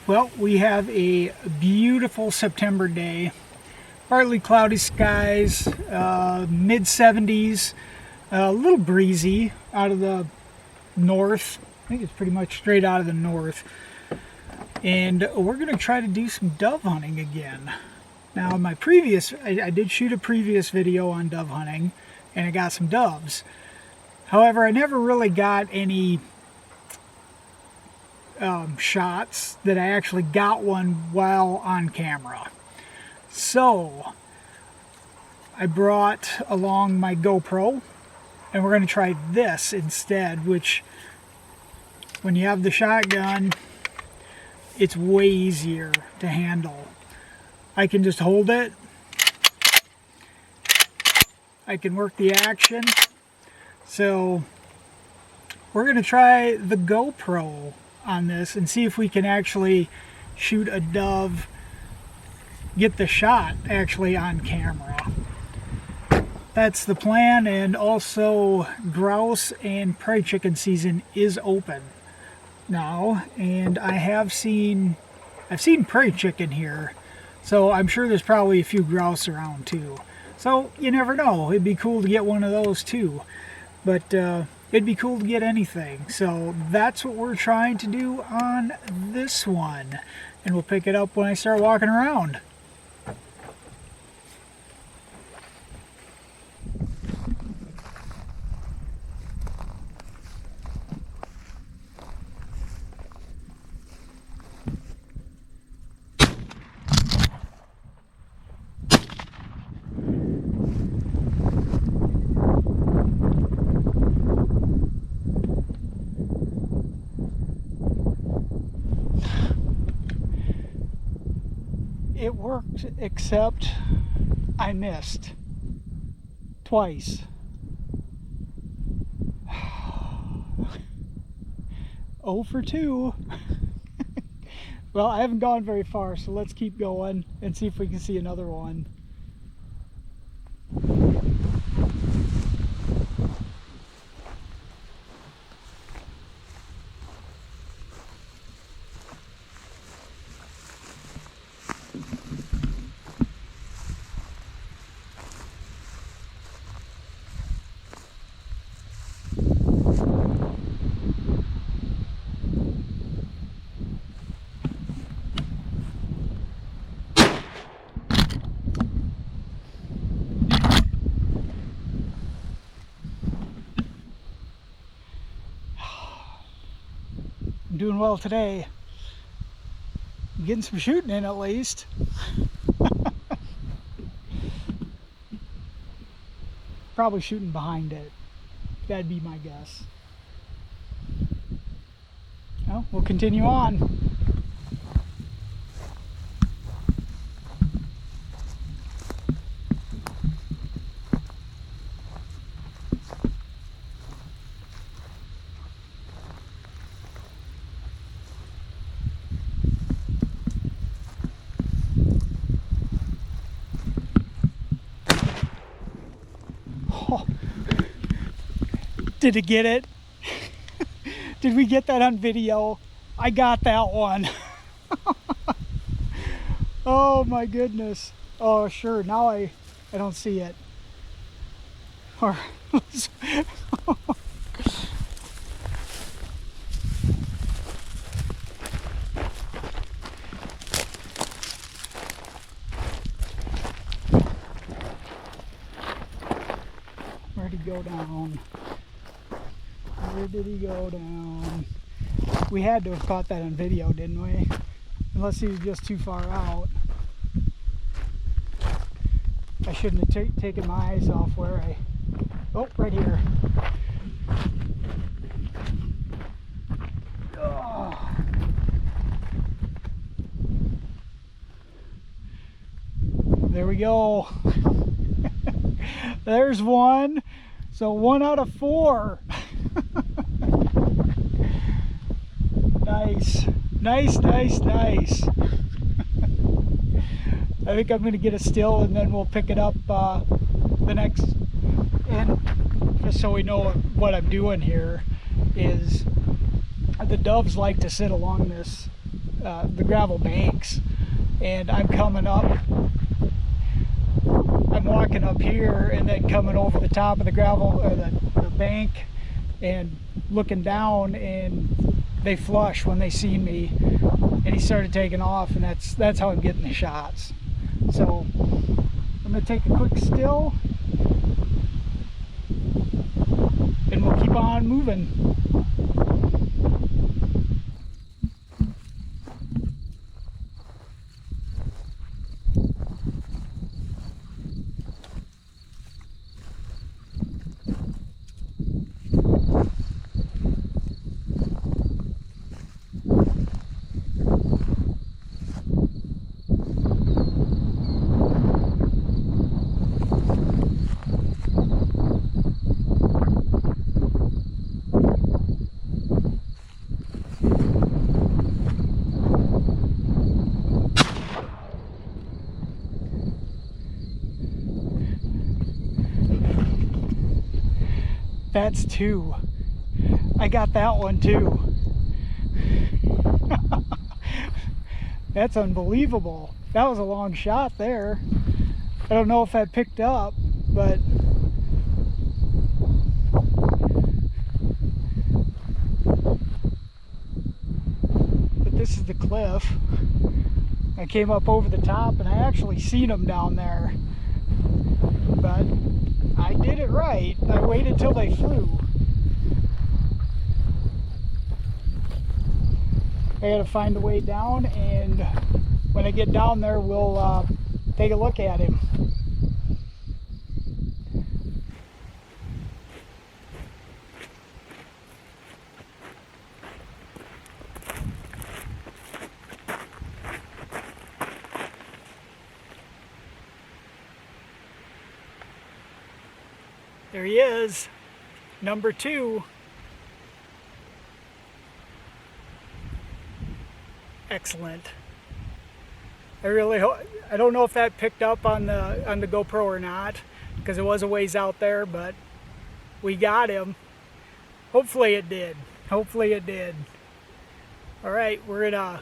Well, we have a beautiful September day. Partly cloudy skies, mid 70s, a little breezy out of the north. I think it's pretty much straight out of the north. And we're going to try to do some dove hunting again. Now, in my previous, I did shoot a previous video on dove hunting, and I got some doves. However, I never really got any shots that I actually got one while on camera. So I brought along my GoPro, and we're going to try this instead, which when you have the shotgun, it's way easier to handle. I can just hold it, I can work the action. So we're going to try the GoPro on this and see if we can actually shoot a dove, get the shot actually on camera. That's the plan. And also grouse and prairie chicken season is open now, and I've seen prairie chicken here, so I'm sure there's probably a few grouse around too. So you never know, it'd be cool to get one of those too, but it'd be cool to get anything. So that's what we're trying to do on this one, and we'll pick it up when I start walking around. It worked, except I missed twice. 0 for 2. Well, I haven't gone very far, so let's keep going and see if we can see another one. I'm doing well today. I'm getting some shooting in at least. Probably shooting behind it. That'd be my guess. Well, we'll continue on. Did it get it? Did we get that on video? I got that one. Oh my goodness. Oh sure, now I don't see it. Or where'd he go down? Where did he go down? We had to have caught that on video, didn't we? Unless he was just too far out. I shouldn't have taken my eyes off where I... Oh, right here. Oh. There we go. There's one. So 1 out of 4. Nice. I think I'm going to get a still, and then we'll pick it up the next. And just so we know what I'm doing here is the doves like to sit along this the gravel banks, and I'm coming up. I'm walking up here and then coming over the top of the gravel or the bank and looking down, and they flush when they see me, and he started taking off, and that's how I'm getting the shots. So I'm going to take a quick still and we'll keep on moving. That's two. I got that one too. That's unbelievable. That was a long shot there. I don't know if that picked up, but this is the cliff. I came up over the top and I actually seen them down there, but I did it right. I waited till they flew. I gotta find a way down, and when I get down there, we'll take a look at him. There he is, number two. Excellent. I really hope, I don't know if that picked up on the GoPro or not, because it was a ways out there, but we got him. Hopefully it did. Hopefully it did. All right, we're gonna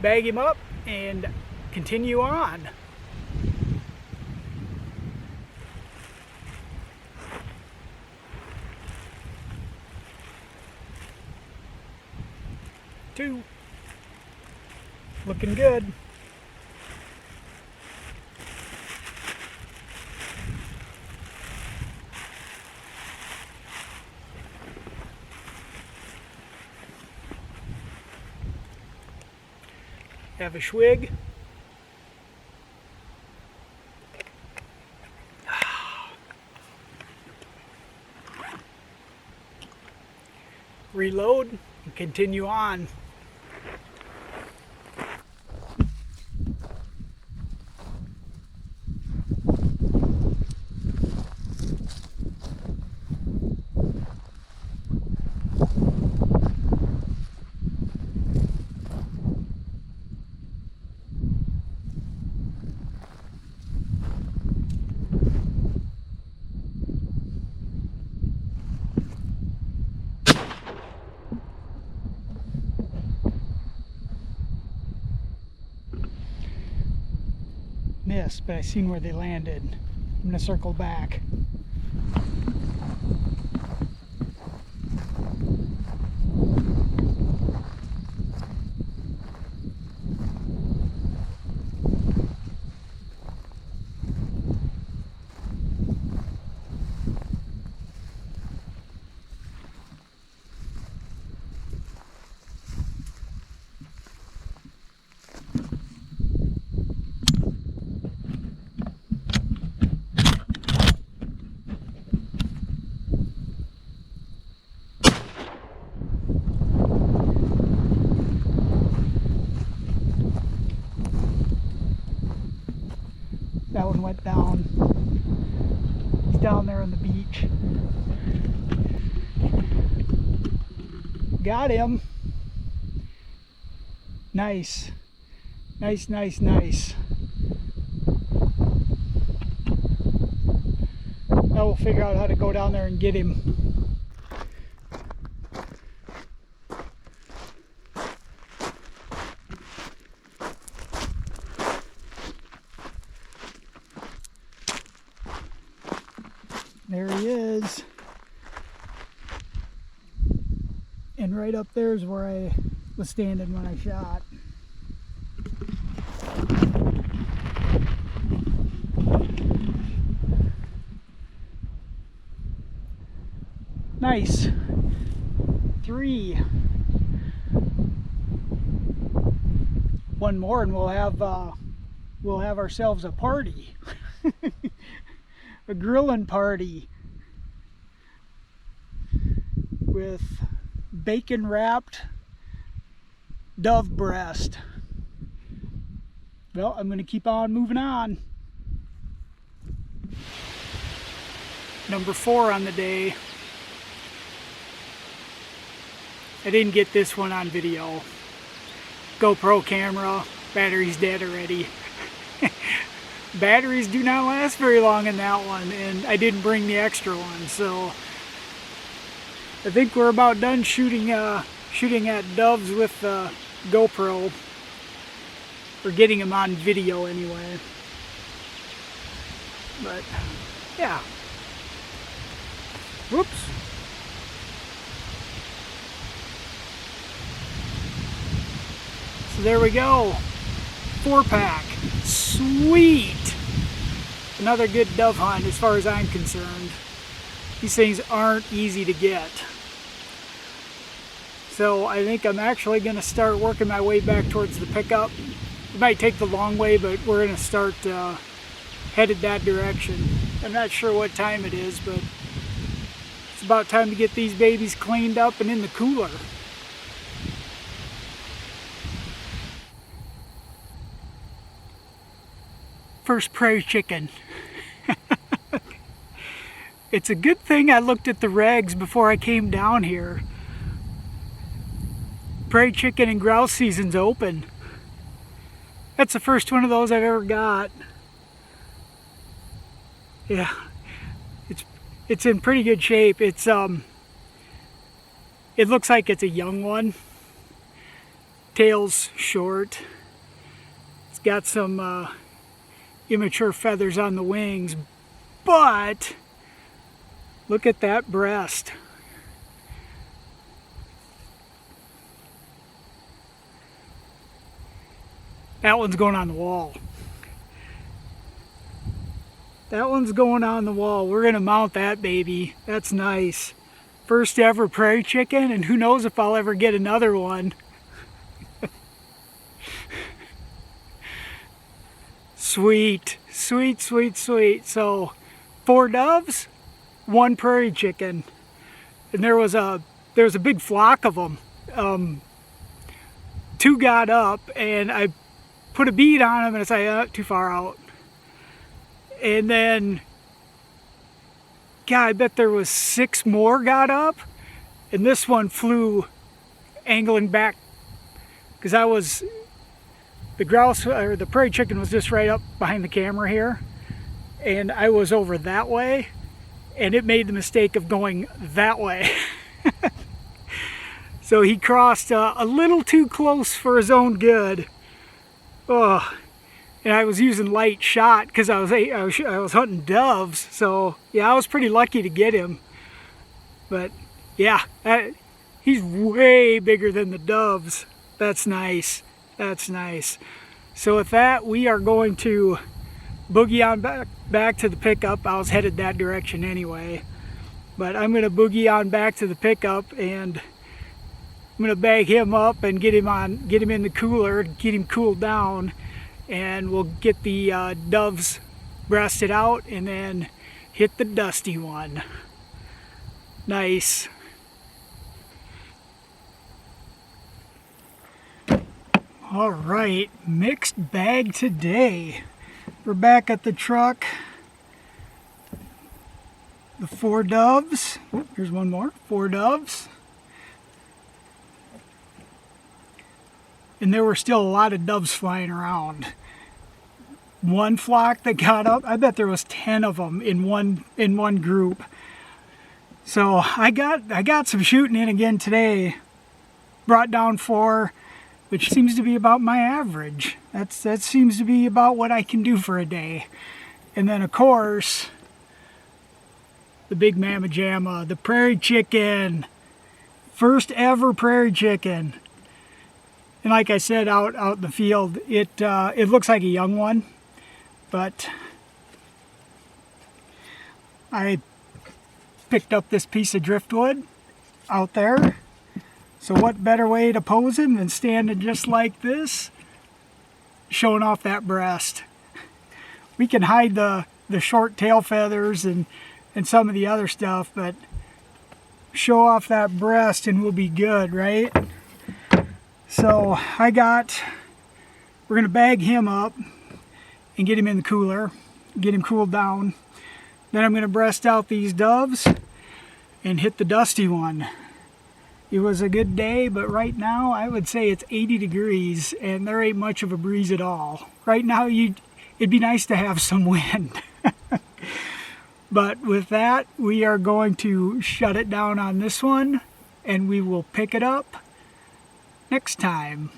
bag him up and continue on. Two. Looking good. Have a swig. Reload and continue on. Missed, but I seen where they landed. I'm gonna circle back. That one went down. He's down there on the beach. Got him. Nice. Nice, nice, nice. Now we'll figure out how to go down there and get him. There he is. And right up there is where I was standing when I shot. Nice. 3. One more and we'll have ourselves a party. A grilling party with bacon wrapped dove breast. Well, I'm going to keep on moving on. Number 4 on the day. I didn't get this one on video. GoPro camera, battery's dead already. Batteries do not last very long in that one, and I didn't bring the extra one, so I think we're about done shooting at doves with the GoPro, or getting them on video anyway. But yeah, whoops. So there we go, 4-pack, sweet. Another good dove hunt as far as I'm concerned. These things aren't easy to get. So I think I'm actually going to start working my way back towards the pickup. It might take the long way, but we're going to start headed that direction. I'm not sure what time it is, but it's about time to get these babies cleaned up and in the cooler. First prairie chicken. It's a good thing I looked at the regs before I came down here. Prairie chicken and grouse season's open. That's the first one of those I've ever got. Yeah, it's in pretty good shape. It looks like it's a young one. Tail's short. It's got some immature feathers on the wings, but look at that breast. That one's going on the wall. That one's going on the wall. We're gonna mount that baby. That's nice. First ever prairie chicken, and who knows if I'll ever get another one. Sweet, sweet, sweet, sweet. So 4 doves, 1 prairie chicken, and there was a big flock of them. 2 got up, and I put a bead on them, and it's like too far out. And then, God, I bet there was 6 more got up, and this one flew angling back because the grouse, or the prairie chicken, was just right up behind the camera here, and I was over that way, and it made the mistake of going that way. So he crossed a little too close for his own good. Oh, and I was using light shot because I was hunting doves, so yeah, I was pretty lucky to get him. But yeah, he's way bigger than the doves. That's nice. That's nice. So with that, we are going to boogie on back to the pickup. I was headed that direction anyway, but I'm going to boogie on back to the pickup, and I'm going to bag him up and get him in the cooler, get him cooled down, and we'll get the doves breasted out and then hit the dusty one. Nice. All right, mixed bag today. We're back at the truck. The 4 doves. Oh, here's one more. 4 doves. And there were still a lot of doves flying around. One flock that got up, I bet there was 10 of them in one group. So I got some shooting in again today. Brought down 4, which seems to be about my average. That seems to be about what I can do for a day. And then of course, the big mamma jamma, the prairie chicken. First ever prairie chicken. And like I said, out in the field, it looks like a young one, but I picked up this piece of driftwood out there. So what better way to pose him than standing just like this, showing off that breast. We can hide the short tail feathers and some of the other stuff, but show off that breast and we'll be good, right? So we're gonna bag him up and get him in the cooler, get him cooled down. Then I'm gonna breast out these doves and hit the dusty one. It was a good day, but right now I would say it's 80 degrees and there ain't much of a breeze at all. Right now it'd be nice to have some wind. But with that, we are going to shut it down on this one and we will pick it up next time.